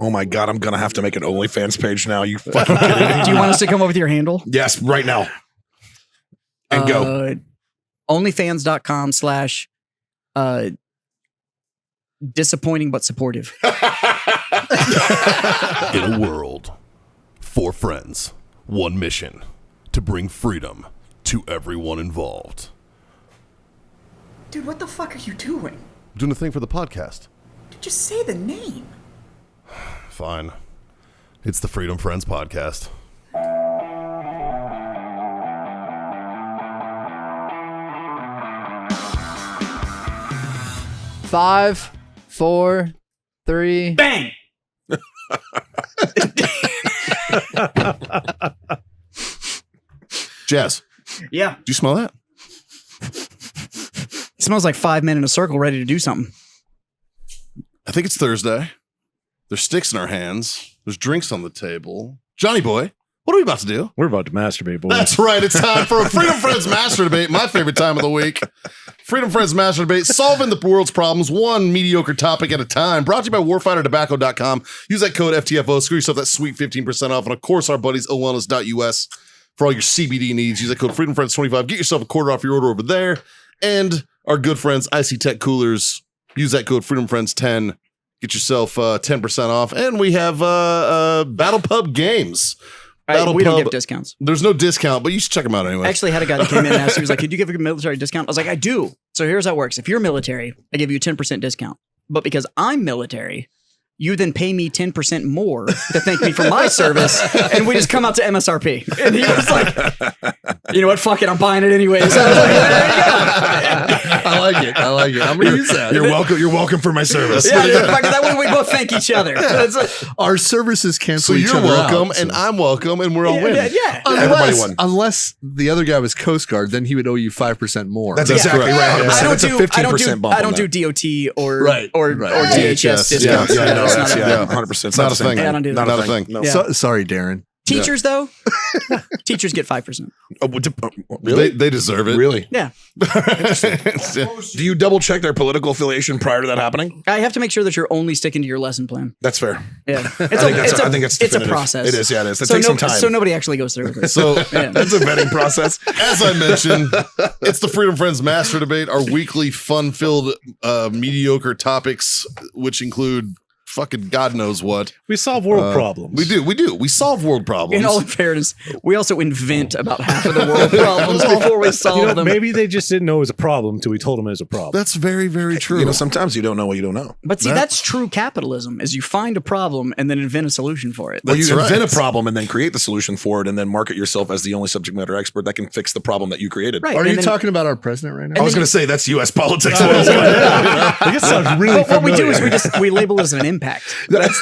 Oh my God, I'm going to have to make an OnlyFans page now. You fucking kidding me? Do you want us to come up with your handle? Yes, right now. And go. OnlyFans.com/ disappointing but supportive. In a world, 4 friends, 1 mission, to bring freedom to everyone involved. Dude, what the fuck are you doing? Doing a thing for the podcast. Dude, just say the name. Fine. It's the Freedom Friends Podcast. Five, 4, 3. Bang! Jazz, Yeah. do you smell that? It smells like 5 men in a circle ready to do something. I think it's Thursday. There's sticks in our hands. There's drinks on the table. Johnny boy, what are we about to do? We're about to masturbate, boys. That's right. It's time for a Freedom Friends Master Debate, my favorite time of the week. Freedom Friends Master Debate, solving the world's problems one mediocre topic at a time. Brought to you by warfightertobacco.com. Use that code FTFO. Screw yourself that sweet 15% off. And of course, our buddies, owellness.us for all your CBD needs. Use that code FreedomFriends25. Get yourself a quarter off your order over there. And our good friends, IC Tech Coolers. Use that code FreedomFriends10. Get yourself 10% off. And we have Battle Pub Games. We don't give discounts. There's no discount, but you should check them out anyway. I actually had a guy that came in and asked, he was like, could you give a military discount? I was like, I do. So here's how it works. If you're military, I give you a 10% discount. But because I'm military, you then pay me 10% more to thank me for my service, and we just come out to MSRP. And he was like, you know what, fuck it, I'm buying it anyways. So I was like, there you go. I like it. I like it. I'm going to use that. You're welcome. You're welcome for my service. Yeah, that way we both thank each other. Our services cancel So each you're other welcome, out, and I'm welcome, and we're all winning. Yeah. Everybody won. Unless the other guy was Coast Guard, then he would owe you 5% more. That's exactly right. 100%. I don't It's a do 15% bump. I don't on do that. DOT or Right. or DHS discounts. Yeah, I know. It's not a- Yeah, 100%. It's Not a thing. Yeah, I don't do that. Not a thing. No. Yeah. Sorry, Darren. Teachers though, teachers get 5%. Really? They deserve it. Really? Yeah, Do you double check their political affiliation prior to that happening? I have to make sure that you're only sticking to your lesson plan. That's fair. Yeah, I think it's a definitive. process. It is. Yeah, it is. It so takes some time. So nobody actually goes through with it. So Yeah. That's a vetting process. as I mentioned, it's the Freedom Friends Master Debate, our weekly fun-filled mediocre topics, which include fucking God knows what. We solve world problems. We do. We solve world problems. In all fairness, we also invent about half of the world problems before we solve them. Maybe they just didn't know it was a problem until we told them it was a problem. That's very, very true. You know, sometimes you don't know what you don't know. But see, that's true capitalism: is you find a problem and then invent a solution for it. Well, you That's invent right. a problem and then create the solution for it, and then market yourself as the only subject matter expert that can fix the problem that you created. Right. Are and you then- talking about our president right now? I was going to say that's U.S. politics. I guess sounds really But what we do familiar. is we label it as an impact. That's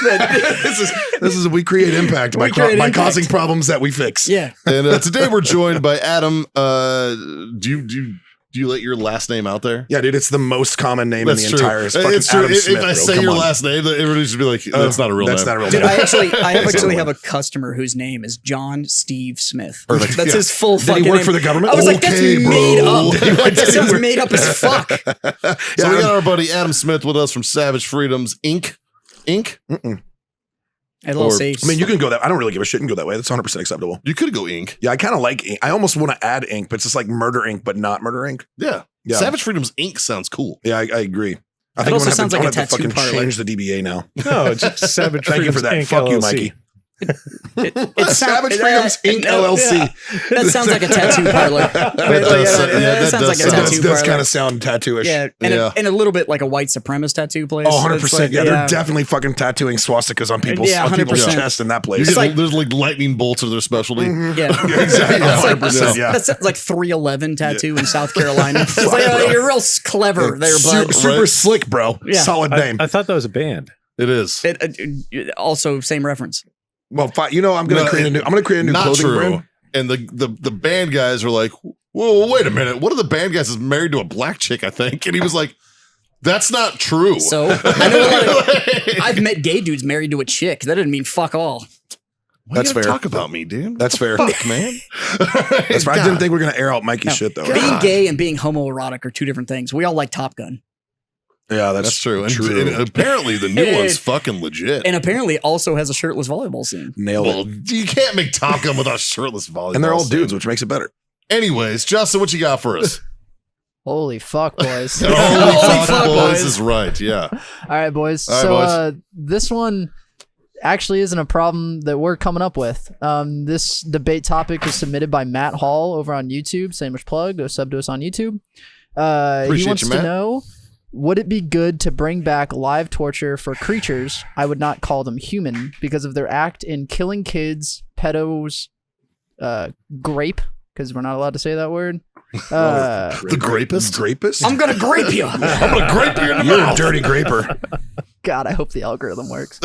this is we create impact by create impact. causing problems that we fix. yeah. And today we're joined by Adam. Do you let your last name out there? Yeah, dude, it's the most common name That's in the true. entire. It's fucking It's true. Adam If Smith, I bro. say Come your on. last name, everybody should be like, "That's not a real That's name." not a real Dude, name. I It's actually a have a customer whose name is John Steve Smith. Perfect. That's Yeah. his full Did fucking he work name. for the government? I was like, that's Okay, bro. made up. Did That sounds made up as fuck. So we got our buddy Adam Smith with us from Savage Freedoms Inc. LLC. I mean, you can go that. I don't really give a shit and go that way. That's 100% acceptable. You could go Inc. Yeah, I kind of like ink. I almost want to add ink, but it's just like Murder Inc., but not Murder Inc. Yeah. Yeah. Savage Freedoms Inc. sounds cool. Yeah, I agree. I It think also I'm sounds gonna like a have to tattoo fucking parlor. change the DBA now. No, it's just Savage Thank you for that. Freedoms, Inc. Fuck you, LLC. Mikey. It Savage sounds- Freedoms Inc. LLC. That sounds like a tattoo parlor. That does sounds like a sound- tattoo It does parlor. kind of sound tattooish. Yeah, and, Yeah. and a little bit like a white supremacist tattoo place. Oh, 100%. It's like, yeah, they're definitely fucking tattooing swastikas on people's, Yeah, on people's 100%. chest in that place. You're getting, like- there's like lightning bolts of their specialty. Yeah. Exactly. It's like- 100%. Yeah. That sounds like 311 tattoo in South Carolina. It's like, oh, you're real clever there, bud. Super slick, bro. Yeah. Solid name. I thought that was a band. It is. Also, same reference. Well, you know, I'm gonna create a new Not clothing true. brand. And the band guys were like, whoa, wait a minute. One of the band guys is married to a black chick, I think. And he was like, that's not true. So I know a lot of, I've met gay dudes married to a chick. That didn't mean fuck all. That's fair. Talk about me, dude. That's fair. Fuck, man. That's fair. I didn't think we were gonna air out Mikey's shit though. Being gay and being homoerotic are two different things. We all like Top Gun. Yeah, That's true. And apparently the new one's fucking legit. And apparently also has a shirtless volleyball scene. Nailed Well, it. you can't make Top Gun without shirtless volleyball. And they're all scene. dudes, which makes it better. Anyways, Justin, what you got for us? Holy fuck, boys. Holy fuck, boys boys. is right. Yeah. All right, boys. All right, So boys. this one actually isn't a problem that we're coming up with. This debate topic was submitted by Matt Hall over on YouTube. Sandwich plug. Go sub to us on YouTube. He wants you, to Matt. know, would it be good to bring back live torture for creatures, I would not call them human, because of their act in killing kids, pedos, grape, because we're not allowed to say that word. The Grapist? Grapist? I'm gonna grape you. I'm gonna grape you in the You're a mouth. dirty graper. God, I hope the algorithm works.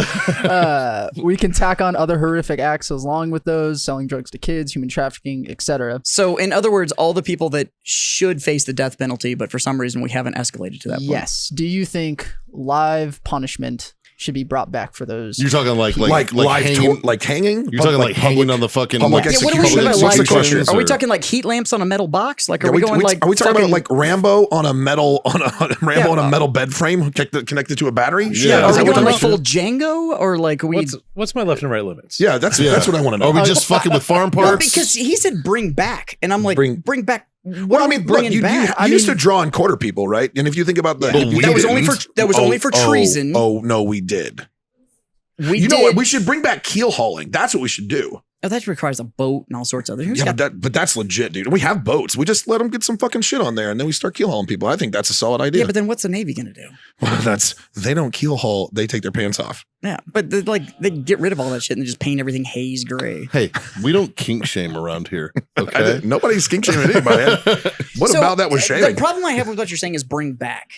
We can tack on other horrific acts along with those, selling drugs to kids, human trafficking, etc. So, in other words, all the people that should face the death penalty, but for some reason we haven't escalated to that point. Yes. Do you think live punishment should be brought back for those? You're talking like Like live hanging. like hanging? You're talking like hanging on the fucking public Yeah, what are we execution. talking about? Public Live execution. torture? Are we or- talking like heat lamps on a metal box? Like, are Yeah, we going like? are we talking fucking- about like Rambo on a metal on a metal bed frame connected to a battery? Yeah. Are Is we that what going we're like full Django or like we? What's my left and right limits? Yeah, that's what I want to know. Are we just fucking with farm Well, parts? because he said bring back, and I'm like Bring- back. What Well, are I we mean, look, bringing you back? used to draw and quarter people, right? And if you think about that, But we that was only for didn't. only for treason. Oh no, we did. we You did. know what? We should bring back keel hauling. That's what we should do. Oh, that requires a boat and all sorts of other. Who's Yeah, got but that's legit, dude. We have boats. We just let them get some fucking shit on there, and then we start keel hauling people. I think that's a solid idea. Yeah, but then what's the Navy gonna do? Well, they don't keel haul. They take their pants off. Yeah, but they get rid of all that shit and just paint everything haze gray. Hey, we don't kink shame around here. Okay. Nobody's kink shaming anybody. What So, about that with The shaming? problem I have with what you're saying is bring back.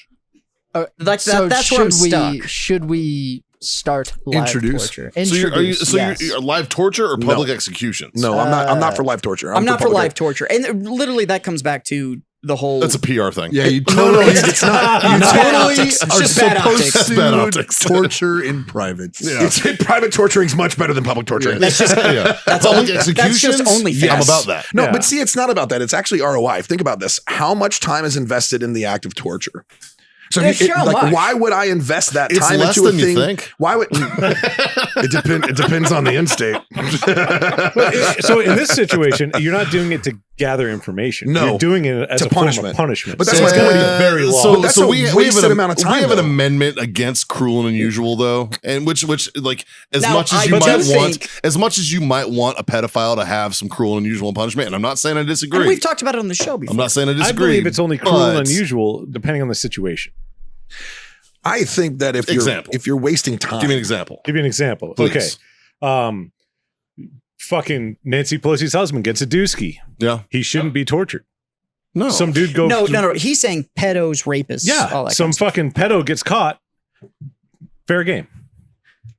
That's So where I'm stuck. should we start live Introduce. torture? So you're Yes. you're live torture or public executions? No, I'm not for live torture. I'm not for public live torture, and literally that comes back to the whole. That's a PR thing. Yeah, you No, totally, it's not. you Not bad totally optics. It's are just bad supposed optics. Bad to optics. torture in private. Yeah. It's private torturing is much better than public torturing. That's just Yeah. that's Public only, executions. That's just OnlyFans. I'm about that. No, Yeah. but see, it's not about that. It's actually ROI. Think about this. How much time is invested in the act of torture? So Yeah, sure, like, much. why would I invest that It's time less into a than you thing? think. Why would it depends on the end state. So in this situation, you're not doing it to gather information. No. You're doing it as It's a a punishment. form of punishment. But that's so what's it's going to gonna be very long. So, That's so a we have wasted an amount of time, We have an though. amendment against cruel and unusual, though, and which like as Now, much as I you do might want, think- as much as you might want a pedophile to have some cruel and unusual punishment, and I'm not saying I And disagree. we've talked about it on the show before. I'm not saying I I disagree. believe it's only cruel but- and unusual depending on the situation. I think that Example. if you're wasting time, Give me an example. Give you an example. Please. Okay. Fucking Nancy Pelosi's husband gets a dooski. Yeah. He shouldn't be tortured. No. Some dude goes. No. He's saying pedos, rapists. all Yeah. that Some kind of stuff. fucking pedo gets caught. Fair game.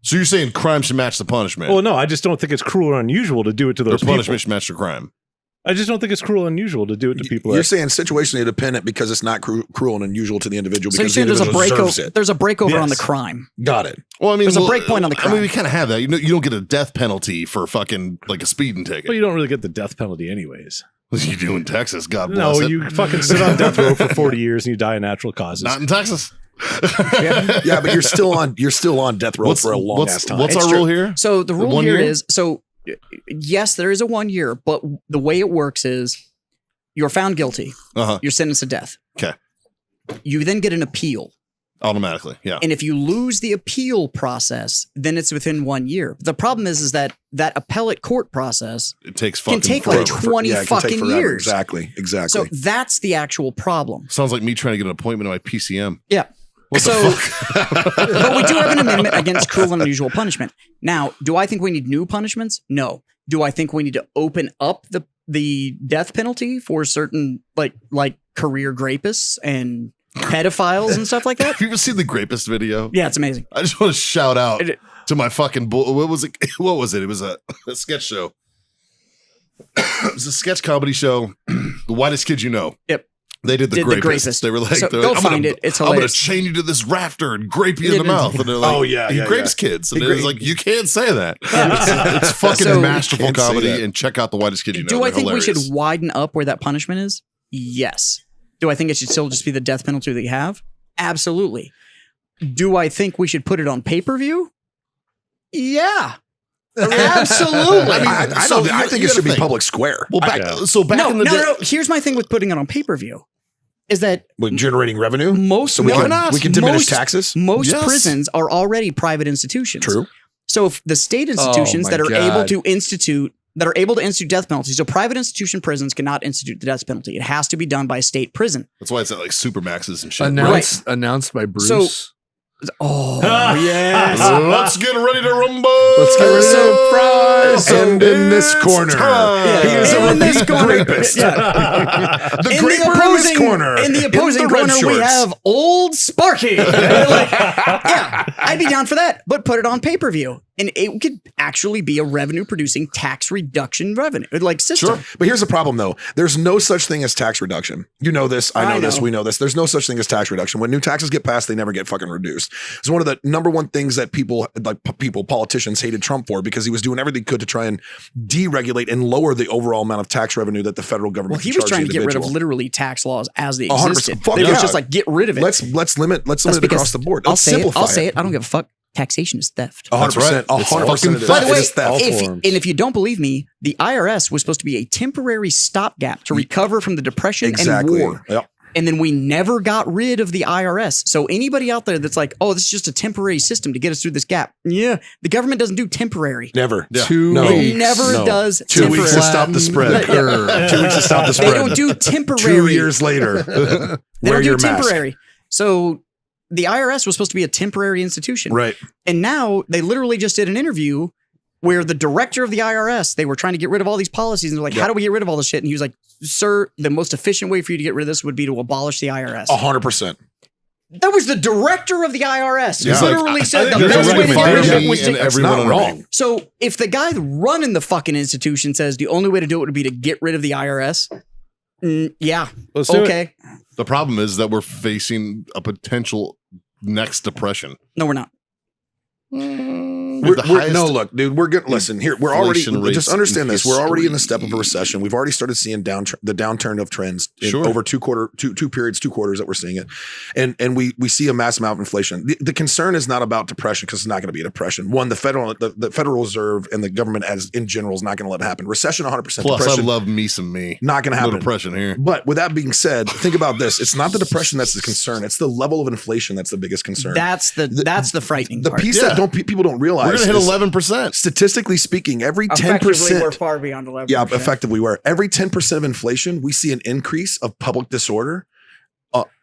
So you're saying crime should match the punishment? Well, no, I just don't think it's cruel or unusual to do it to Their those people. punishment should match the crime. I just don't think it's cruel or unusual to do it to people. you're that, saying situationally dependent because it's not cruel and unusual to the individual So you're because the saying there's a individual deserves breakover. it. There's a breakover on the Yes. crime. Got it. Well, I mean, There's a break point on the I mean, crime. we kind of have that. You know, you don't get a death penalty for fucking like a speeding ticket. well, you don't really get the death penalty anyways. You do in Texas. God bless No, it. you fucking sit on death row for 40 years and you die of natural causes. Not in Texas. Yeah, but you're still on death row for a long ass time. What's It's our true. rule here? So the rule 1 here year? is yes, there is a 1 year, but the way it works is you're found guilty. Uh-huh. You're sentenced to death. Okay. You then get an appeal. Automatically. Yeah. And if you lose the appeal process, then it's within 1 year. The problem is that appellate court process It takes fucking can take forever. like 20 Yeah, it can take fucking forever. years. Exactly. So that's the actual problem. Sounds like me trying to get an appointment at my PCM. Yeah. What the So, fuck? but we do have an amendment against cruel and unusual punishment. Now, do I think we need new punishments? No. Do I think we need to open up the death penalty for certain like career grapists and pedophiles and stuff like that? Have you ever seen the Grapist video? Yeah, it's amazing. I just want to shout out It- to my fucking what was it? What was it? It was a sketch show. It was a sketch comedy show. The Whitest Kid You Know. Yep. They did the Did the Grapist. Grapist. They were like, So they're go like, find it. It's I'm gonna hilarious. chain you to this rafter and grape you in the Yeah, mouth. And they're like, Oh, yeah, he yeah, grapes yeah. kids. And He it's gra- like, you can't say that. It's fucking So- masterful Can't say comedy. that. And check out the Whitest Kid You Know. Do I They're think we hilarious. should widen up where that punishment is? Yes. Do I think it should still just be the death penalty that you have? Absolutely. Do I think we should put it on pay-per-view? Yeah. Absolutely. I think it should be public square. Well, back in the day, No. Here's my thing with putting it on pay-per-view is that With generating revenue, most so we no, can diminish taxes. Most Yes. prisons are already private institutions. True. So if the state institutions my that are God. able to institute death penalties, so private institution prisons cannot institute the death penalty. It has to be done by a state prison. that's why it's at like supermaxes and shit. Announced by Bruce. So- Oh yes. Let's get ready to rumble. Let's get ready to fries. And in this corner, he is a In this repeat corner. grapist. The In graper in this corner. In the opposing red corner, we shorts. have Old Sparky. Yeah, I'd be down for that, but put it on pay-per-view. And it could actually be a revenue-producing tax reduction system. Sure. But here's the problem, though. There's no such thing as tax reduction. You know this. I know this. We know this. There's no such thing as tax reduction. When new taxes get passed, they never get fucking reduced. It's one of the number one things that politicians hated Trump for, because he was doing everything he could to try and deregulate and lower the overall amount of tax revenue that the federal government Well, he can was charge trying to get rid of individual. literally tax laws as they 100%. existed. Fuck They yeah. was just like, get rid of it. Let's limit That's it because across the board. I'll Let's say simplify it. I'll say it. I don't give a fuck. Taxation is theft. 100%. 100%. By the way, It is theft. if you don't believe me, the IRS was supposed to be a temporary stopgap to recover from the Depression and war. Yep. And then we never got rid of the IRS. So anybody out there that's like, oh, this is just a temporary system to get us through this gap. Yeah, the government doesn't do temporary. Never. Yeah. 2 No. weeks. It never does 2 temporary. weeks to stop the spread. 2 weeks to stop the They spread. don't do temporary. 2 years later. They Wear don't do your mask. temporary. So the IRS was supposed to be a temporary institution. Right. And now they literally just did an interview where the director of the IRS, they were trying to get rid of all these policies. And they're like, how do we get rid of all this shit? And he was like, sir, the most efficient way for you to get rid of this would be to abolish the IRS. 100%. That was the director of the IRS. He Yeah. literally said the there's best a way to get rid of recommendation it was and to... That's everyone not under me. wrong. So if the guy running the fucking institution says the only way to do it would be to get rid of the IRS, yeah, Let's do it. okay. The problem is that we're facing a potential next depression. No, we're not. No, look, dude, we're good. Listen, here, we're already, inflation rates just understand in this. We're already in the step of a history. recession. We've already started seeing the downturn of trends in Sure. over two quarters that we're seeing it. And we see a massive amount of inflation. The concern is not about depression, because it's not going to be a depression. One, the Federal Reserve and the government as in general is not going to let it happen. Recession, 100%. Plus, depression, I love me some me. not going to happen. No depression here. But with that being said, think about this. It's not the depression that's the concern. It's the level of inflation that's the biggest concern. That's the frightening the part. piece Yeah. that people don't realize We're gonna hit is, 11%. statistically speaking, every Effectively, we're 10%. far beyond 11%. Yeah, effectively, where every 10% of inflation, we see an increase of public disorder,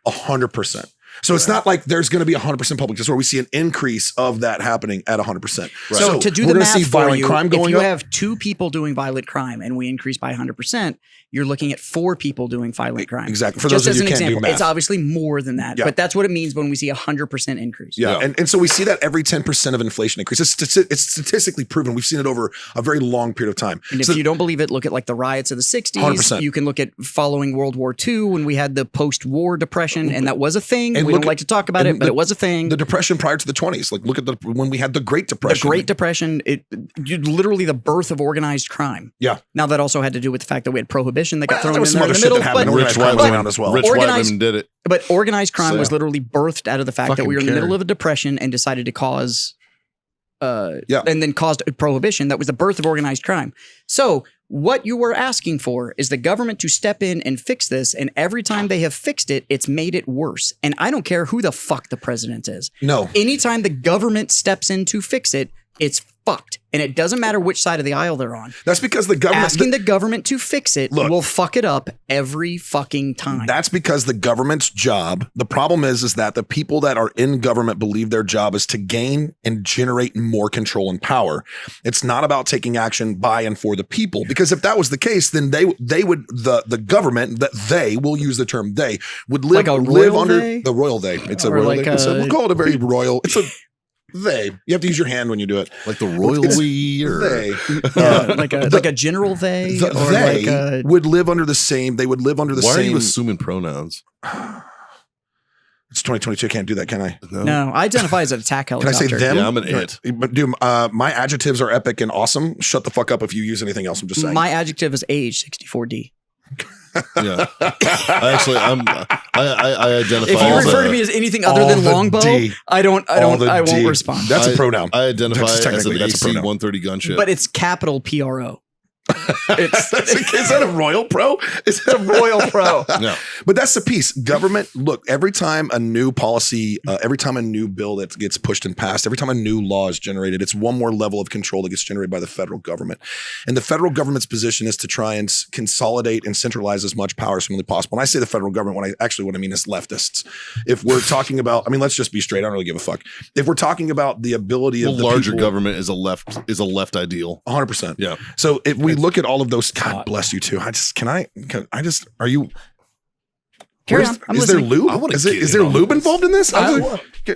100%. So it's not like there's going to be 100% public disorder. We see an increase of that happening at 100%. So to do we're the gonna math see for violent you, crime if going you up. have 2 people doing violent crime and we increase by 100%, you're looking at 4 people doing violent crime. Exactly. For Just those of as you an who can't do example, math. it's obviously more than that, Yeah. but that's what it means when we see 100% increase. Yeah. Yeah. And so we see that every 10% of inflation increase. It's statistically proven. We've seen it over a very long period of time. And if So- you don't believe it, look at like the riots of the 60s. 100%. You can look at following World War II when we had the post-war depression, and that was a thing. And We look don't at- like to talk about and it, but it was a thing. the depression prior to the 20s. Like, look at when we had the Great The Depression. Great Depression, literally the birth of organized crime. Yeah. Now that also had to do with the fact that we had prohibition that got thrown there in was some there in other the shit middle. that happened. But, Organized crime was around as well. Rich white Organized- women did it. but organized crime So- was literally birthed out of the fact that Fucking we were in the care. middle of a depression and decided to cause, Yeah. and then caused prohibition. That was the birth of organized crime. So what you were asking for is the government to step in and fix this. And every time they have fixed it, it's made it worse. And I don't care who the fuck the president is. No. Anytime the government steps in to fix it, it's fucked. And it doesn't matter which side of the aisle they're on. That's because the government. Asking the government to fix it Look. will fuck it up every fucking time. That's because the government's job, the problem is that the people that are in government believe their job is to gain and generate more control and power. It's not about taking action by and for the people. Because if that was the case, then they would, the government, that they, will use the term they, would live, Like a live royal under they? the royal they. It's a Or royal like they. a- We'll call it a very royal, it's a they. You have to use your hand when you do it. Like the royal It's- we or They. Yeah, like a general they, The or they like a, would live under the same, they would live under the why are same. you assuming pronouns? It's 2022. I can't do that, can I? no, I identify as an attack Can I helicopter. say them? Yeah, I'm an it. But dude, my adjectives are epic and awesome. Shut the fuck up if you use anything else. I'm just saying. My adjective is age 64D. Yeah. I identify. If you as refer a- to me as anything other all than the longbow, D. I won't D. respond. That's a pronoun. I identify That's as an technically- that's a AC pronoun. 130 gunship. But it's capital PRO. Is that a royal pro? Is that a royal pro? no. But that's the piece. Government, look, every time a new policy, every time a new bill that gets pushed and passed, every time a new law is generated, it's one more level of control that gets generated by the federal government. And the federal government's position is to try and consolidate and centralize as much power as humanly possible. When I say the federal government, what I mean is leftists. If we're talking about, let's just be straight. I don't really give a fuck. If we're talking about the ability of the larger people, government is a left ideal. 100%. Yeah. So if we look at all of those, God bless you too. Are you? Carry on. I'm Is there listening. lube? Is there lube involved in this?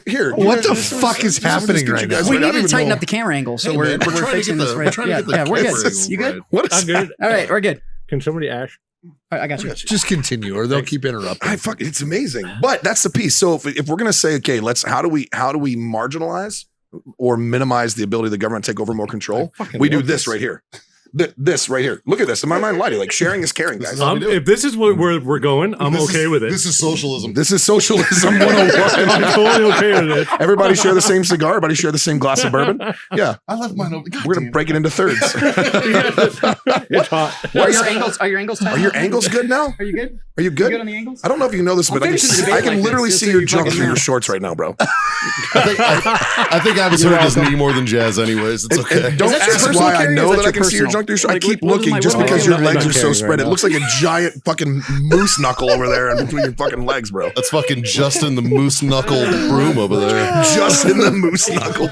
Here. What the fuck is happening right now? We need to tighten up the camera angle, so we're trying to fixing get this the- right. we're trying to Yeah, get the yeah, we're camera good. angle You good? right. What is I'm good. All right, we're good. Can somebody ash? All right, I got you. Just continue, or they'll keep interrupting. It's amazing. But that's the piece. So if we're gonna say, okay, how do we marginalize or minimize the ability of the government to take over more control? We do this right here. This right here. Look at this. Am I mind lighting? Like sharing is caring, guys. If this is where we're going, I'm okay with it. This is socialism. This is socialism 101. I'm totally okay with it. Everybody share the same cigar. Everybody share the same glass of bourbon. Yeah. I left mine open. We're gonna break it into thirds. It's hot. Are your angles tight? Are your angles good now? Are you good? Are you good? Good on the angles? I don't know if you know this, but I finishing the debate can like literally this, see just your so you junk fucking through your know. shorts right now, bro. I think I was hurt his knee more than Jazz anyways. It's okay. And don't Is that your ask personal why I carry or know is that that I can your see your personal? junk through your shorts. I Like, keep what is looking my- just what am I because doing? your legs I'm are so carrying spread. right It now. looks like a giant fucking moose knuckle over there in between your fucking legs, bro. That's fucking Justin the Moose Knuckle broom over there. Just in the moose knuckle.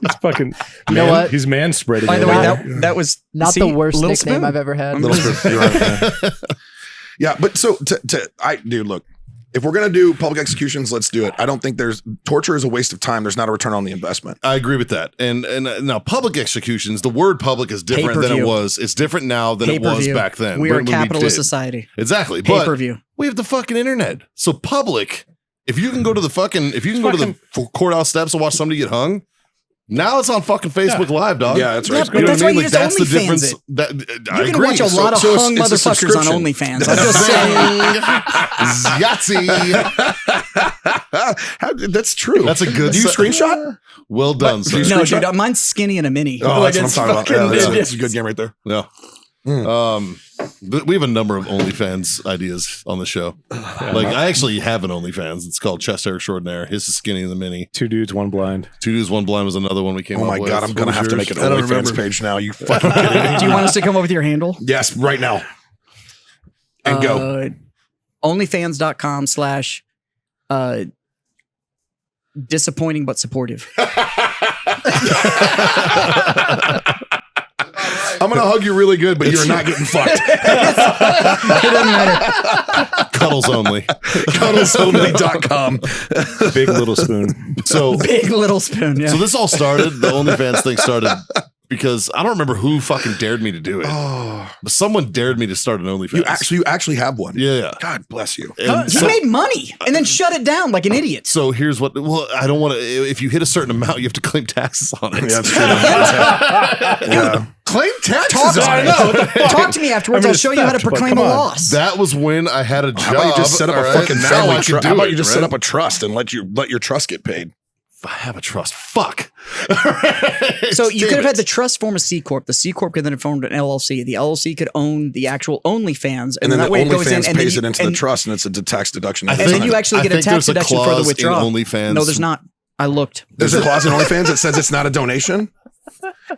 He's fucking. You know what? He's man spreading. By the over way, there. that was Not see, the worst Little nickname Spoon. I've ever had. Yeah, but so dude, look. If we're gonna do public executions, let's do it. I don't think torture is a waste of time. There's not a return on the investment. I agree with that. And now public executions, the word public is different than it Pay-per-view. was. It's different now than it was Pay-per-view. back then. We are a when capitalist did. society. Exactly. But Pay-per-view. we have the fucking internet. So public, if you can go to the courthouse steps and watch somebody get hung, now it's on fucking Facebook Live, dog. Yeah, that's right. Yeah, but that's why you just That's the OnlyFans difference. it. I You can agree. watch a lot of So hung it's a motherfuckers on subscription. OnlyFans. I'm just saying. Yahtzee. That's true. That's a good. Do you screenshot? Well done, sir. No, dude, mine's skinny and a mini. Oh, Like, that's what I'm it's talking about. Yeah, fucking- that's a good game right there. Yeah. We have a number of OnlyFans ideas on the show. Like, I actually have an OnlyFans. It's called Chest Hair Extraordinaire. His is Skinny and the Mini. 2 dudes, 1 blind. 2 Dudes, 1 Blind was another one we came Oh up my with. god, I'm What gonna was have to yours? make an I don't OnlyFans remember. page now. You fucking kidding me? Do you want us to come up with your handle? Yes, right now. And go. OnlyFans.com/ disappointing but supportive. I'm gonna hug you really good, but you're not getting fucked. It doesn't matter. Cuddles only. Cuddlesonly.com. Big little spoon. So, Big little spoon. Yeah. so this all started, the OnlyFans thing started because I don't remember who fucking dared me to do it. But someone dared me to start an OnlyFans. You actually have one. Yeah. God bless you. And He so, made money and then shut it down like an idiot. so here's what, well, I don't want to, if you hit a certain amount, you have to claim taxes on it. Yeah, that's true. Yeah. Claim taxes Talk, on it. talk to me afterwards. I mean, I'll show you how to it's theft, but proclaim a come on. loss. That was when I had a job. How about you just set up all a right? fucking Now family I can trust? do How about it, you just right? set up a trust and let your trust get paid? I have a trust. Fuck. So you Damn could have had it. the trust form a C corp. The C corp could then have formed an LLC. The LLC could own the actual OnlyFans, And then that the way it goes in, OnlyFans and then pays you- it into the and- trust, and it's a tax deduction. I And then think- you actually I get a think tax there's a deduction for the clause in withdrawal. OnlyFans. No, there's not. I looked. There's a clause in OnlyFans that says it's not a donation.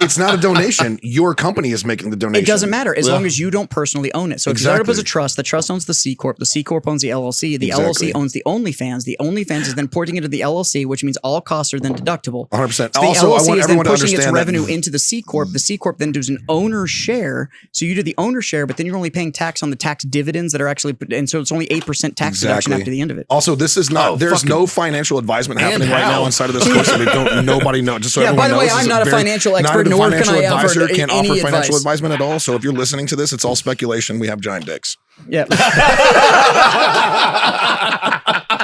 It's not a donation. Your company is making the donation. It doesn't matter as Yeah. long as you don't personally own it. So if you start up as a Exactly. trust, the trust owns the C corp. The C corp owns the LLC. The Exactly. LLC owns the OnlyFans. The OnlyFans is then porting into the LLC, which means all costs are then deductible. 100%. So the Also, I LLC want is then everyone to pushing its understand that- revenue into the C corp. The C corp then does an owner share. So you do the owner share, but then you're only paying tax on the tax dividends that are actually, and so it's only 8% tax deduction Exactly. after the end of it. Also, this is not. Oh, there's fucking- no financial advisement And happening right how? now inside of this course. That nobody knows. Just so Yeah, by everyone the way, knows, this I'm is not a very- financial not expert, a nor can financial I offer advisor, can't any offer financial advice. advisement at all. So if you're listening to this, it's all speculation. We have giant dicks. Yeah.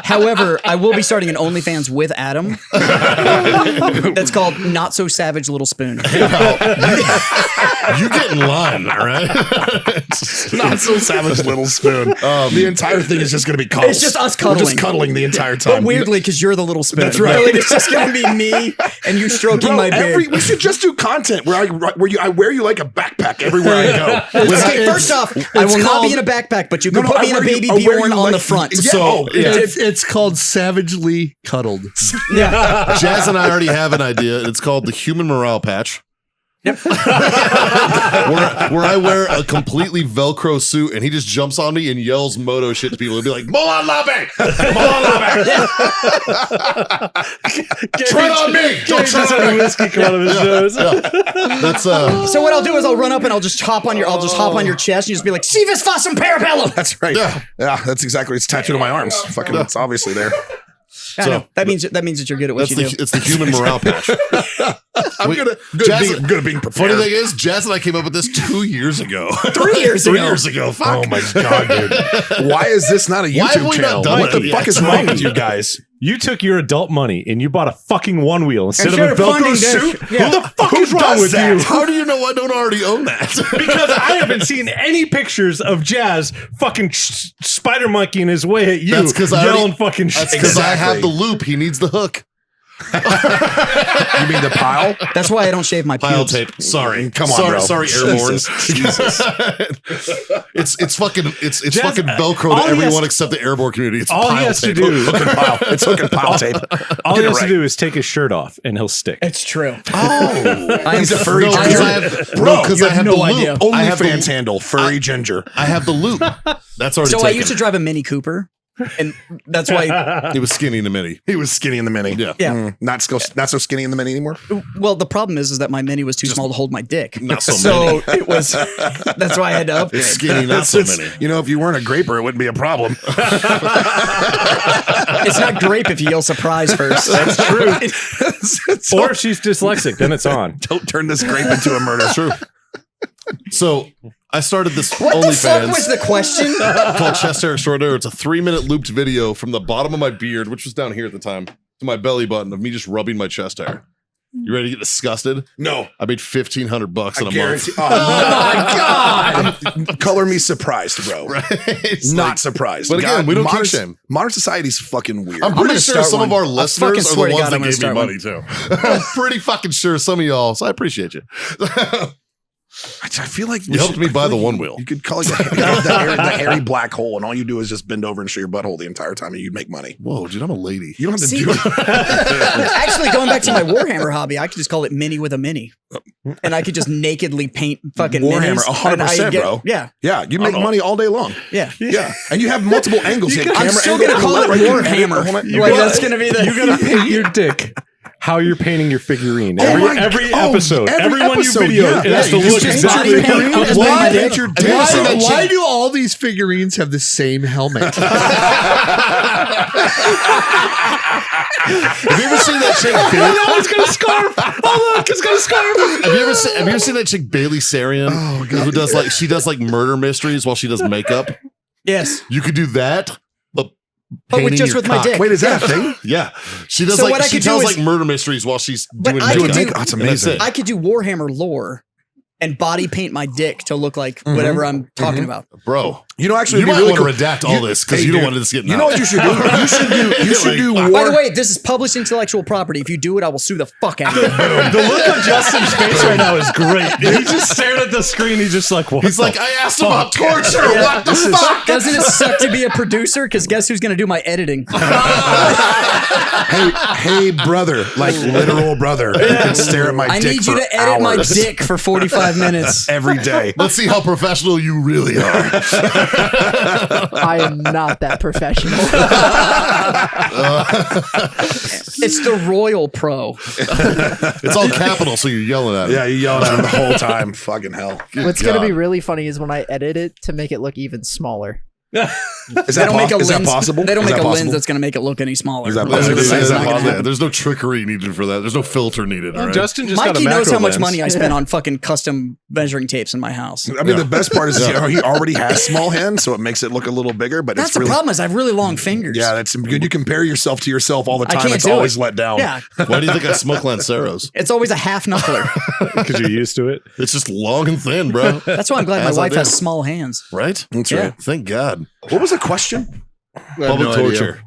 However, I will be starting an OnlyFans with Adam. That's called Not So Savage Little Spoon. You get in line, all right? Not so savage little spoon. The entire thing is just going to be cuddles. It's just us We're cuddling. just cuddling the entire time. But weirdly, because you're the little spoon. That's right. Really, it's just going to be me and you stroking my beard. We should just do content where I wear you like a backpack everywhere I go. Okay, first off, I will not be in a backpack, but you can put me in a baby Bjorn on the front. So It's called Savagely Cuddled. Yeah. Jazz and I already have an idea. It's called the Human Morale Patch. Yep. where I wear a completely Velcro suit and he just jumps on me and yells moto shit to people. He'll be like, Molan Labe! Molan Labe! Tread on me! Don't tread on me! Whiskey come out of his nose. That's So what I'll do is I'll run up and I'll just hop on your chest and you just be like, Sivas Fossum Parabellum. That's right. Yeah. Yeah, that's exactly. It's tattooed on my arms. Fucking, it's obviously there. I know. That means that you're good at what you do. it's the Human Morale Patch. I'm good at being prepared. Funny thing is, Jazz and I came up with this 2 years ago. 3 years ago. 3 years ago. Fuck. Oh my god, dude! Why is this not a Why have YouTube we channel? not done What it the yet? fuck is wrong with you guys? You took your adult money and you bought a fucking one wheel instead of Instead a of Velcro funding this. suit. Yeah. Who the fuck is wrong does with that? you? How do you know I don't already own that? Because I haven't seen any pictures of Jazz fucking spider monkeying his way at you. That's 'cause I yelling already- fucking shit. That's because I have Exactly. the loop. He needs the hook. You mean the pile? That's why I don't shave my Pile pubes. tape. Sorry. Come on, sorry, bro. Sorry, airborne. Jesus. It's fucking Jazz, fucking Velcro all to he everyone has- except the airborne community. It's all he pile has to tape. do, Hook and pile. It's hook and pile tape. all Get he it has to right. do is take his shirt off and he'll stick. It's true. Oh, He's a furry no, ginger. because I have, Bro, because you I have have no the idea. loop. I have the- OnlyFans handle, furry ginger. I have the loop. That's already So taken. I used to drive a Mini Cooper, and that's why. He was skinny in the mini. He was skinny in the mini. Yeah. Yeah. Not so skinny in the mini anymore. Well, the problem is that my Mini was too small to hold my dick. Not so many. it was. That's why I had to upgrade. Skinny, not so many. You know, if you weren't a graper, it wouldn't be a problem. It's not grape if you yell surprise first. That's true. Or if she's dyslexic, then it's on. Don't turn this grape into a murder. True. So I started this What the fuck was OnlyFans the question? called Chest Hair Extraordinaire. It's a 3-minute looped video from the bottom of my beard, which was down here at the time, to my belly button of me just rubbing my chest hair. You ready to get disgusted? No. I made $1,500 in a Guarantee. month. Oh my god! Color me surprised, bro. Right? It's Not like- surprised. But again, we don't modern, kink shame. Modern society's fucking weird. I'm pretty gonna sure start some one. of our I listeners fucking are swear the to ones God, that I'm gonna gave me start money too. I'm pretty fucking sure some of y'all, so I appreciate you. I feel like You helped me buy the one wheel. You could call it the hairy black hole, and all you do is just bend over and show your butthole the entire time, and you'd make money. Whoa, dude, I'm a lady. You don't have to See, do it. actually, going back to my Warhammer hobby, I could just call it Mini with a Mini, and I could just nakedly paint fucking Warhammer, minis, and I'd 100%, get- bro. Yeah, Yeah, you make money all day long. yeah. Yeah, and you have multiple angles. You have I'm camera still angle, gonna call it right, Warhammer. hold on. Like, that's gonna be the. You gotta paint your dick how you're painting your figurine. Oh my- Every oh, episode, every everyone episode, you video, yeah. it has Yeah, to you look just exactly body paint. how Just you paint my want dick. it. your Why- dick, bro. Why do all these figurines have the same helmet? Have you ever seen that chick? No, it's got a scarf. Oh look, it's got a scarf. Have you ever seen that chick Bailey Sarian? Oh god, who does like murder mysteries while she does makeup? Yes, You could do that, but but with painting just your with my cock. dick. Wait, is that a thing? Yeah, she does So what I she could do tells is- like murder mysteries while she's But doing I could makeup. do- That's And that's amazing. it. I could do Warhammer lore and body paint my dick to look like whatever I'm talking about. Bro, You know, actually, you it'd might be really want to redact all this because Hey, you don't dude, want this getting You out. know what you should do? You should do war. By the way, this is published intellectual property. If you do it, I will sue the fuck out of you. The look on Justin's face right now is great. He just stared at the screen. He's just like, what? He's the like, I asked about torture. What the This is- fuck? Doesn't it suck to be a producer? Because guess who's going to do my editing? Hey, brother, like literal brother, and stare at my I dick need you for to edit my hours. dick for 45 minutes. every day. Let's see how professional you really are. I am not that professional. It's the Royal Pro. It's all capital, so you're yelling at it. Yeah, you yelling at him the whole time. Fucking hell. What's going to be really funny is when I edit it to make it look even smaller. Is They don't make a is lens. that possible? They don't Is make that a lens possible? that's going to make it look any smaller. Is that That's possible? just- Is it's that not gonna possible? happen. There's no trickery needed for that. There's no filter needed. All right? Justin just got a Mikey macro knows how much lens. money I spent on fucking custom measuring tapes in my house. I mean, the best part is he already has small hands, so it makes it look a little bigger. But That's it's the really, problem is I have really long fingers. Yeah, that's good. You compare yourself to yourself all the I time. can't It's do always it. let down. Yeah. Why do you think I smoke Lanceros? It's always a half knuckler. Because you're used to it. It's just long and thin, bro. That's why I'm glad my As I wife do. has small hands. Right? That's Yeah. right. Thank God. What was the question? Public torture.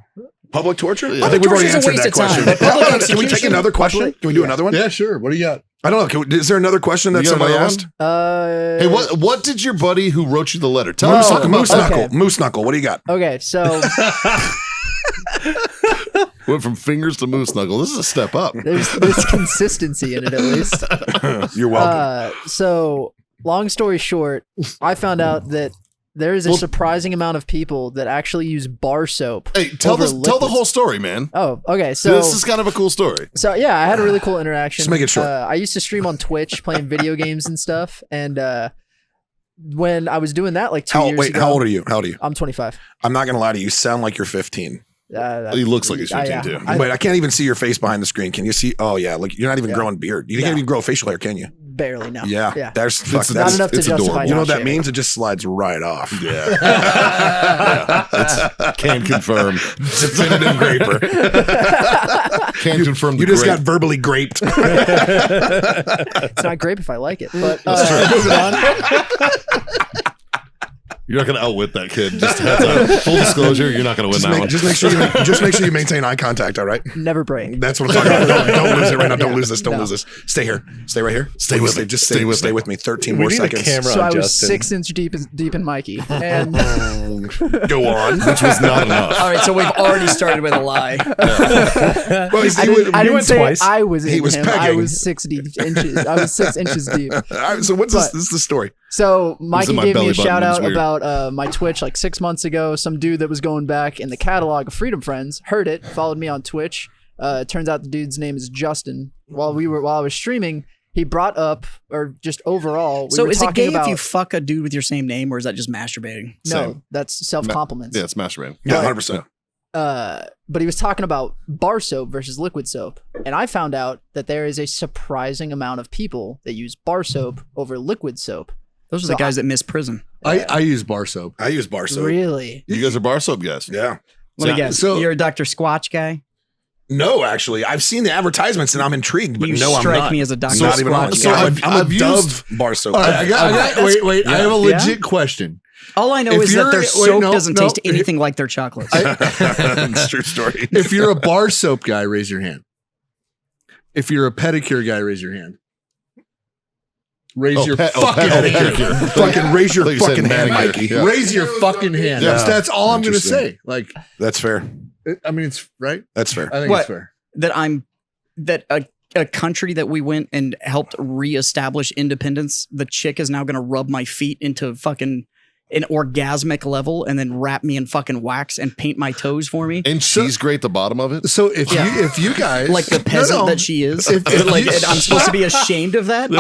Public torture? Yeah. I think we've already Torture's a answered waste that of time, question. but public Can we take execution- another question? Can we do another one? Yeah, sure. What do you got? I don't know. Is there another question that You got somebody another asked? Hey, what did your buddy who wrote you the letter tell Moose, us? Moose okay. Knuckle. Moose Knuckle. What do you got? Okay, so Went from fingers to moose knuckle. This is a step up. there's consistency in it at least. You're welcome. So long story short, I found out that there is a surprising amount of people that actually use bar soap. Hey, tell over the liquids. whole story, man. Oh, okay. So This is kind of a cool story. So yeah, I had a really cool interaction. Just make it short. I used to stream on Twitch playing video games and stuff, and when I was doing that like 2 years ago, How old are you? How old are you? I'm 25. I'm not gonna lie to you. You sound like you're 15. He looks like he's 15 yeah. too. Wait, I can't even see your face behind the screen. Can you see? Oh yeah, like you're not even growing beard. You can't even grow facial hair, can you? Barely no. Yeah, there's It's that's not enough to it's justify. adorable. You know what that not shaving. means? It just slides right off. Yeah. Can confirm. Definitive graper. Can confirm. You the just grape. got verbally graped. It's not grape if I like it, but moving on. You're not going to outwit that kid. Just heads up. Full disclosure, you're not going to win that one. Just make sure you maintain eye contact. All right. Never break. That's what I'm talking about. Don't lose it right now. Don't lose this. Don't No. lose this. Stay here. Stay right here. Stay with me. Just Stay with stay me. with me. 13 We more need a seconds. camera. So I was Justin. 6 inch deep in Mikey, and Go on. Which was not enough. All right, so we've already started with a lie. Well, I didn't went say twice. I was in He was him. I pegging. was 6 inches. I was 6 inches deep. So what's this? This is the story. So Mikey in my gave me belly a button. shout It was out weird. about my Twitch like 6 months ago. Some dude that was going back in the catalog of Freedom Friends heard it, followed me on Twitch. It turns out the dude's name is Justin. While I was streaming, he brought up, or just overall, we So were is it talking gay about, if you fuck a dude with your same name, or is that just masturbating? no, Same. that's self compliments. Yeah, it's masturbating. Yeah, 100%. But he was talking about bar soap versus liquid soap. And I found out that there is a surprising amount of people that use bar soap over liquid soap. Those are the guys that miss prison. I use bar soap. I use bar soap. Really? You guys are bar soap guys. Yeah. Let me guess. so- You're a Dr. Squatch guy? No, actually, I've seen the advertisements and I'm intrigued, but You no, I'm strike not. me as a Dr. Not even Squatch honest. guy. I'm I've a Dove bar soap. All right, I got wait. I have a Yeah? legit question. All I know If is that you're- their wait, soap no, doesn't no. taste anything like their chocolates. It's a true story. If you're a bar soap guy, raise your hand. If you're a pedicure guy, raise your hand. Raise your fucking hand. pedicure. Fucking raise your Like you said, fucking hand, manicure. Mikey. Yeah. Raise your fucking hand. Yeah. That's all I'm gonna Interesting. say. Like, That's fair. I mean, it's right. That's fair. I think What? it's fair. that a country that we went and helped reestablish independence, the chick is now going to rub my feet into fucking an orgasmic level and then wrap me in fucking wax and paint my toes for me. And she's great at the bottom of it. So if you guys Like the peasant No, no. that she is. If Like, you- I'm supposed to be ashamed of that?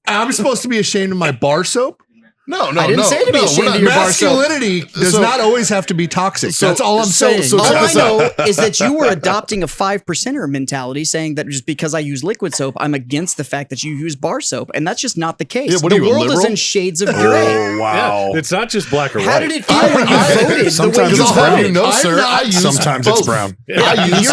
I'm supposed to be ashamed of my bar soap. No, I didn't say to be ashamed we're not- of your bar soap. Masculinity does So- not always have to be toxic. So- That's all I'm so- saying. so All check I this out. know is that you were adopting a 5%er mentality, saying that just because I use liquid soap, I'm against the fact that you use bar soap. And that's just not the case. Yeah, what the are you, a world is liberal? in shades of gray. Oh, wow. Yeah, it's not just black or white. How did it feel when you voted? sometimes the way it's you brown. voted? You know, I'm sir, not- I use Sometimes both. it's brown. I use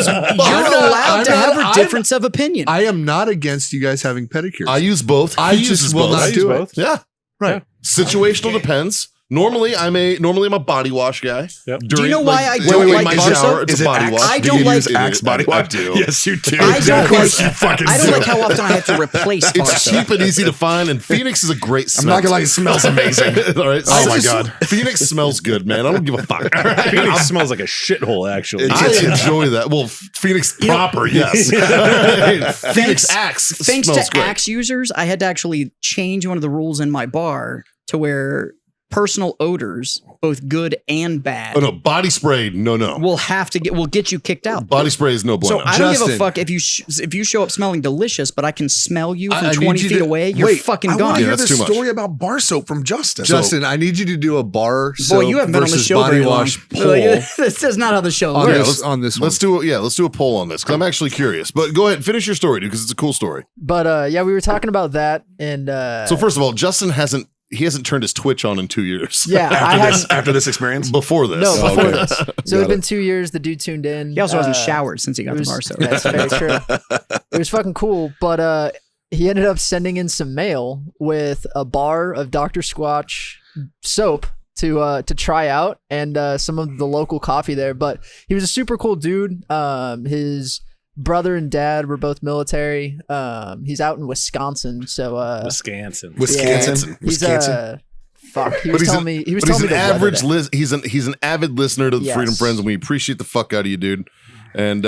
You're both. allowed to have a I'm- difference of opinion. I am not against you guys having pedicures. I use both. I He just uses will both. not I use do it. both. Yeah. Right. Situational depends. Normally I'm a body wash guy. Yep. Do you know why I like, don't in like my bar shower, soap? it's Is a it body Axe? wash. I Do don't you like- use Axe body wash? I do. Yes, you do. I don't Of course like- you fucking I don't do. like how often I have to replace bar It's soap. cheap and easy to find, and Phoenix is a great I'm smell. not gonna lie, it smells amazing. All right. Oh so my just- God. Phoenix smells good, man. I don't give a fuck. Phoenix smells like a shithole, actually. I enjoy that. Well, Phoenix proper, yes. Phoenix Axe Thanks smells to great. Axe users, I had to actually change one of the rules in my bar to where personal odors, both good and bad, Oh no, body spray. No. will get you kicked out. Body spray is no bueno. So I don't give a Justin. fuck if you show up smelling delicious, but I can smell you from I need 20 you feet to- away. You're fucking I want gone. to hear that's this too much. story about bar soap from Justin. Justin, I need you to do a bar soap Boy, you haven't been on the versus show body very long. wash poll This is not how the show on works. this, on this one. let's do a poll on this because I'm actually curious. But go ahead, finish your story, dude, because it's a cool story. But yeah, we were talking about that, and So first of all, Justin hasn't turned his Twitch on in 2 years. yeah, I had after this experience. Before this. no before okay. this. So Got it'd been it. 2 years. The dude tuned in. He also hasn't showered since he got it the was- bar soap. That's very true. It was fucking cool, but he ended up sending in some mail with a bar of Dr. Squatch soap to try out, and some of the local coffee there. But he was a super cool dude. His brother and dad were both military. He's out in Wisconsin, so Wisconsin. Wisconsin. he's Wisconsin. fuck. He But was he's telling me. He was telling me an the weather average there. he's an avid listener to the Yes. Freedom Friends, and we appreciate the fuck out of you, dude. And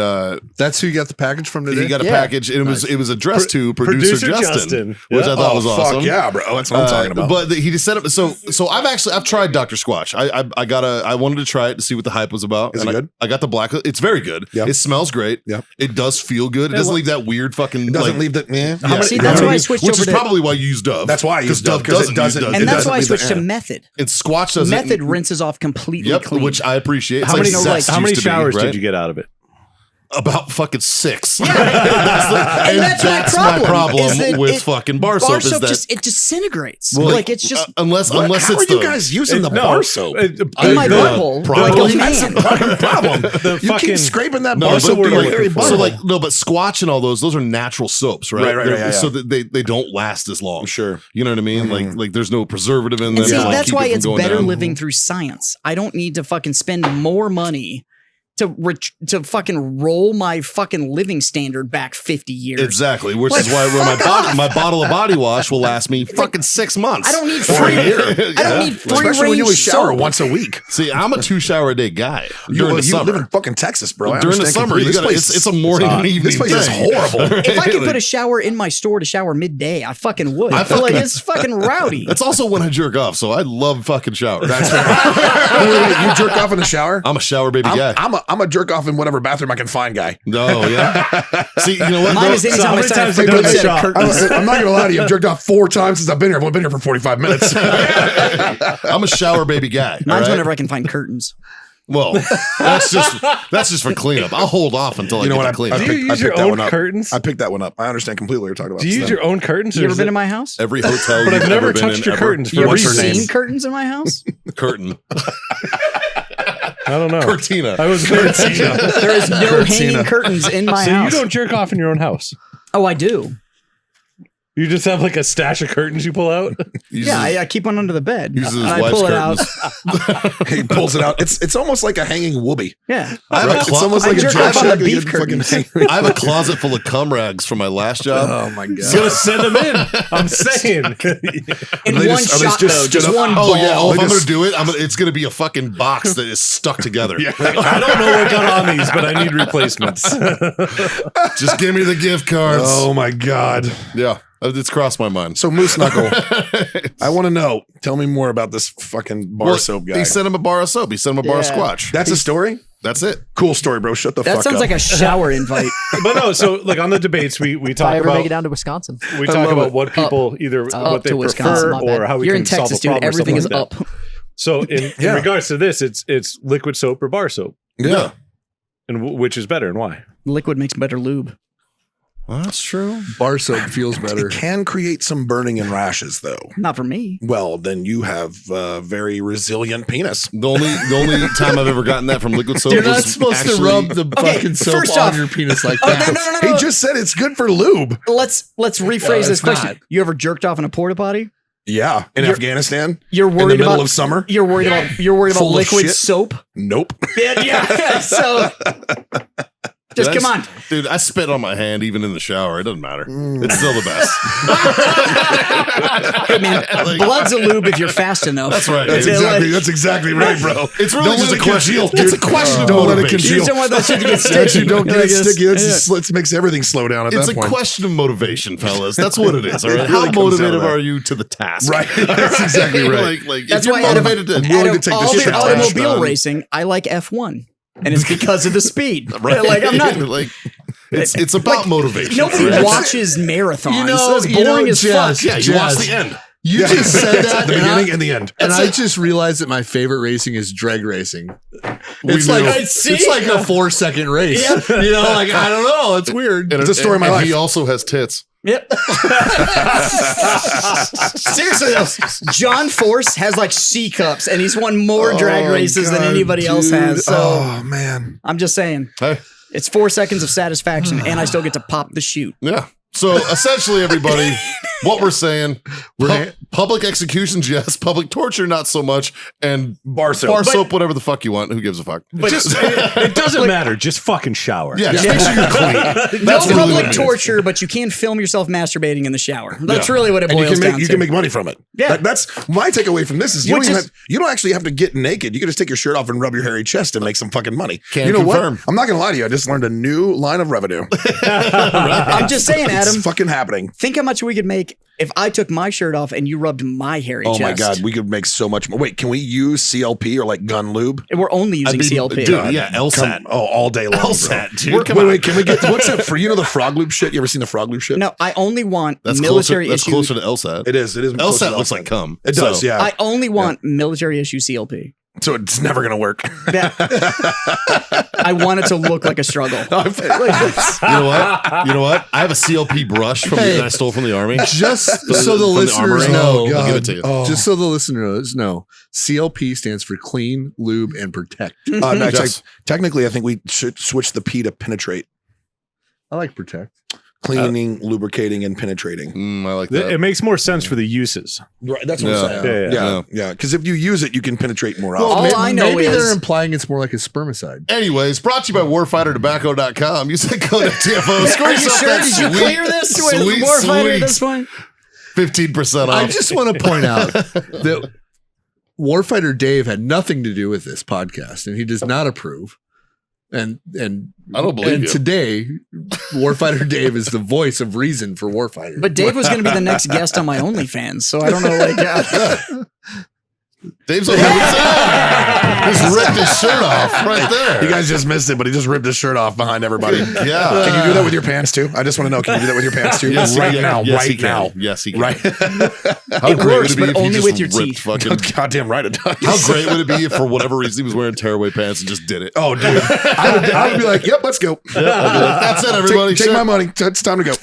That's who you got the package from today? he got a Yeah. package, and it was addressed to producer Justin, which Yeah. I thought was awesome. Fuck yeah, bro. That's what I'm talking about. But he just set up. So I've tried Dr. Squatch. I wanted to try it to see what the hype was about. Is it and good? I got the black. It's very good. Yeah. It smells great. Yeah. It does feel good. It doesn't leave that weird fucking. it doesn't leave that. Yeah. Yeah, See, you know that's what why I mean? switched Which over is to- probably why you use Dove. That's why I use Dove, Dove 'cause it doesn't- use Dove. And it that's doesn't why I leave the- switched to yeah. Method. And Squatch doesn't. Method rinses off completely Yep, clean. which I appreciate. It's How like many, Zest how many used to be, showers right? did you get out of it? About fucking 6. And that's my my problem is that with fucking bar soap. Is that it disintegrates. well, like it's just unless How it's are you the guys using the No, bar soap? in my butthole like problem. a That's the man. fucking problem. The You fucking- keep scraping that No, bar but soap with your like, hairy so butthole. like no, but Squatch and all those are natural soaps, right? Right, right, They're- yeah, yeah. So that they don't last as long. Sure. You know what I mean? Like there's no preservative in them. And see, to, like, that's keep why it from it's going better down. living through science. I don't need to fucking spend more money to fucking roll my fucking living standard back 50 years. Exactly, which Like, is why fuck my bottle of body wash will last me fucking 6 months. I don't need Or a free. year. I don't need free Especially when you range shower soap. once a week. See, I'm a 2 shower a day guy during the you summer. live in fucking Texas, bro. I During the understand summer, completely. you gotta, This place it's a morning and evening This place is thing. horrible. If I could Like, put a shower in my store to shower midday, I fucking would. I But, like fucking- it's fucking rowdy. That's also when I jerk off, so I love fucking showers. That's right. Wait, you jerk off in the shower? I'm a shower baby guy. I'm a jerk off in whatever bathroom I can find guy. No, yeah. See, you know what? Mine though? is anytime So how I many sign a times free you go to the set of shop? curtains. I'm not gonna lie to you. I've jerked off 4 times since I've been here. I've only been here for 45 minutes. I'm a shower baby guy. Mine's all right? whenever I can find curtains. Well, that's just for cleanup. I'll hold off until I You know get what? to clean. I Do up. you picked- I use your picked that own one up. curtains? I picked that one up. I understand completely what you're talking about. Do you use your own curtains? You or ever is been it- in my house? Every hotel, But I've you've never ever been touched in your ever. curtains for You ever What's her name? seen curtains in my house? Curtain. I don't know. Cortina. I was going to There is no Cortina. hanging curtains in my So you house. don't jerk off in your own house? Oh, I do. You just have like a stash of curtains you pull out? Yeah, I keep one under the bed. Uses his and I wife's pull it curtains. out. He pulls it out. It's almost like a hanging whoopee. Yeah. I have, a It's clo- almost I like a jerk jack off on the shack. beef You fucking curtains. hang- I have a closet full of cum rags from my last job. Oh my He's going god. to send them in. I'm saying. In Are they one just- are they shot, just though. Just stood up? one Oh ball. yeah. Oh, if They I'm just- gonna do it, it's gonna be a fucking box that is stuck together. I don't know what got on these, but I need replacements. Just give me the gift cards. Oh my god. Yeah, it's crossed my mind. So Moose Knuckle, I want to know. Tell me more about this fucking bar Well, soap guy. He sent him a bar of soap. He sent him a bar of Yeah. Squatch. That's a story. That's it. Cool story, bro. Shut the That fuck sounds up. like a shower invite. But no, so like on the debates, we If I talk ever make it about down to Wisconsin. we talk love about it. what people either Up what they to Wisconsin, prefer my bad. or how we You're can in Texas, solve a dude. problem or Everything is something like up. that. So in Yeah. regards to this, it's liquid soap or bar soap, Yeah. and which is better and why? Liquid makes better lube. Well, that's true. Bar soap feels better. It can create some burning and rashes, though. Not for me. Well, then you have a very resilient penis. The only time I've ever gotten that from liquid soap You're not was supposed actually, to rub the fucking soap first on off- your penis like Oh, that. no. He just said it's good for lube. Let's rephrase No, this it's question. not. You ever jerked off in a porta potty? Yeah, in You're- Afghanistan, You're in the worried middle about of summer. You're worried about Full of liquid shit. soap. Nope. Yeah. So Just Dude, come on. Dude, I spit on my hand even in the shower. It doesn't matter. It's still the best. Hey, man, blood's a lube if you're fast enough. That's right. That's exactly right, bro. It's really Don't just let a it question. congeal, It's a dude. question of Don't let it motivation. You just don't want that shit to get sticky. You don't get Like, sticky. it's- It makes everything slow down at It's that a point. question of motivation, fellas. That's what it is. All right. It How really comes down to motivated that. are you to the task? Right. That's exactly right. That's if you're why out of, motivated to willing out to of take all this the challenge, automobile man. racing, I like F1. And it's because of the speed. right. Like, I'm not. like it's about motivation. Nobody right? watches marathons. It's boring as fuck. Yeah, you watch the end. You just said that, the and beginning and the end. I just realized that my favorite racing is drag racing. It's knew. like See? it's like a 4-second race. You know, like I don't know. It's weird. It's the story of my life. He also has tits. Yep. Seriously though, John Force has like C cups and he's won more drag races than God, anybody else dude. has. So Oh man. I'm just saying, Hey. it's 4 seconds of satisfaction and I still get to pop the chute. Yeah. So essentially, everybody, what we're saying, public executions, yes. Public torture, not so much. And Bar soap. bar soap, whatever the fuck you want. Who gives a fuck? Just it doesn't matter. Just fucking shower. Yeah, just make sure you're clean. No That's really what public it is. torture, but you can film yourself masturbating in the shower. That's really what it And boils down you to. can make money from it. Yeah. That's my takeaway from this is you Which don't, is- you don't actually have to get naked. You can just take your shirt off and rub your hairy chest and make some fucking money. Can you know confirm. what? I'm not gonna lie to you. I just learned a new line of revenue. I'm just saying, Adam. It's fucking happening. Think how much we could make if I took my shirt off and you rubbed my hairy Oh chest. my god, we could make so much more. Wait, can we use CLP or like gun lube? And we're only using CLP. Dude, yeah, LSAT. All day long. LSAT, dude. Wait, Come on. can we get what's that for? You know the frog lube shit? You ever seen the frog lube shit? No, I only want That's military closer, that's issue. closer to LSAT. It is. close to LSAT looks LSAT. like cum. It does, So- yeah. I only want military issue CLP. So it's never gonna work. I want it to look like a struggle. You know what? You know what? I have a CLP brush that I stole from the army. Just so the from the listeners armory. know, I'll give it to you. just so the listeners know, CLP stands for clean, lube, and protect. No, Yes. technically, I think we should switch the P to penetrate. I like protect. Cleaning, lubricating, and penetrating. I like that. It makes more sense for the uses. Right, that's what Yeah. I'm saying. Yeah. Yeah. Because if you use it, you can penetrate more Well, often. All I know maybe is- they're implying it's more like a spermicide. Anyways, brought to you by warfightertobacco.com. Use that code FTFO. Score Are you yourself sure? that Did you sweet, clear this with sweet, Warfighter at this sweet point? 15% off. I just want to point out that Warfighter Dave had nothing to do with this podcast, and he does not approve. And I don't believe and you. today, Warfighter Dave is the voice of reason for Warfighter. But Dave was going to be the next guest on my OnlyFans, so I don't know. Like, Dave's over just ripped his shirt off right there. You guys just missed it, but he just ripped his shirt off behind everybody. Yeah. Can you do that with your pants too? I just want to know. Can you do that with your pants too? Yes, right he can. now. Yes, he Right can. now. Yes, he can. Right. How It great works, would it be but if he only just with your ripped teeth. fucking- Goddamn right it does. How great would it be if for whatever reason he was wearing tearaway pants and just did it? Oh, dude. I would be like, yep, let's go. That's it, everybody. Take my money. It's time to go.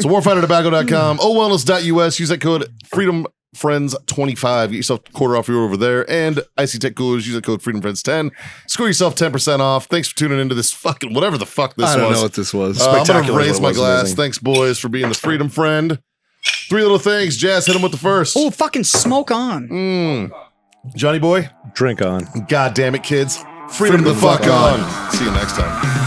So warfightertobacco.com, owellness.us. Use that code FreedomFriends25. Get yourself a quarter off your over there. And Icy Tech Coolers. Use that code FreedomFriends10. Score yourself 10% off. Thanks for tuning into this fucking whatever the fuck this I don't was. know what this was. I'm going to Spectacular raise is what my it was. glass. Amazing. Thanks, boys, for being the Freedom Friend. 3 little things. Jazz, hit him with the first. oh, fucking smoke on. Johnny boy, Drink on. God damn it, kids. Freedom the fuck on. See you next time.